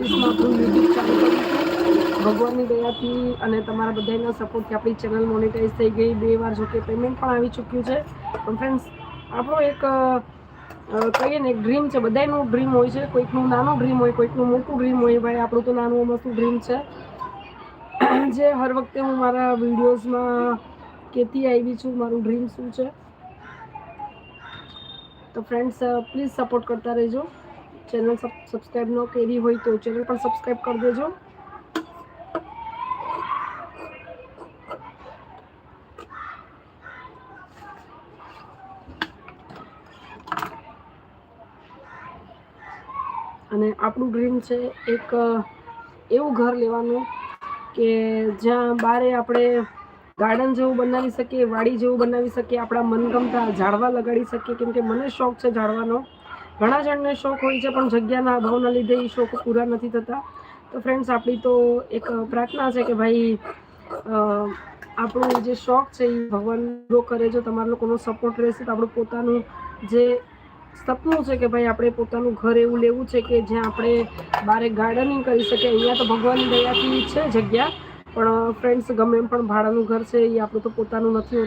2021 માં આપણું યુટ્યુબ ચાલુ કર્યું ભગવાનની દયાથી અને તમારા બધાના સપોર્ટથી આપણી ચેનલ મોનેટાઈઝ થઈ ગઈ 2 વાર જો કે પેમેન્ટ પણ આવી ચૂક્યું છે. પણ ફ્રેન્ડ્સ આપણો એક કહીએ ને એક ડ્રીમ છે, બધાનું ડ્રીમ હોય છે, કોઈકનું નાનું ડ્રીમ હોય, કોઈકનું મોટું ડ્રીમ હોય. ભાઈ આપણું તો નાનું મસ્તું ડ્રીમ છે જે હર વખતે હું મારા વિડીયોઝમાં કહેતી આવી છું મારું ડ્રીમ શું છે. તો ફ્રેન્ડ્સ પ્લીઝ સપોર્ટ કરતા રહેજો. ચેનલ સબસ્ક્રાઈબ ન કરી હોય તો ચેનલ પણ સબસ્ક્રાઈબ કરી દેજો. અને આપણું ડ્રીમ છે એક એવું ઘર લેવાનું કે જ્યાં બારે આપણે ગાર્ડન જેવું બનાવી શકીએ, વાડી જેવું બનાવી શકીએ, આપણા મનગમતા ઝાડવા લગાડી શકીએ. કેમ કે મને શોખ છે ઝાડવાનો. ઘણા જણને શોખ હોય છે પણ જગ્યાના અભાવના લીધે એ શોખ પૂરા નથી થતા. તો ફ્રેન્ડ્સ આપણી તો એક પ્રાર્થના છે કે ભાઈ આપણું જે શોખ છે એ ભગવાન પૂરો કરે. જો તમારા લોકોનો સપોર્ટ રહેશે તો આપણું પોતાનું જે સપનું છે કે ભાઈ આપણે પોતાનું ઘર એવું લેવું છે કે જ્યાં આપણે બારે ગાર્ડનિંગ કરી શકીએ. અહીંયા તો ભગવાનની દયાથી છે જગ્યા, પણ ફ્રેન્ડ્સ ગમે એમ પણ ભાડાનું ઘર છે એ આપણું તો પોતાનું નથી હોતું.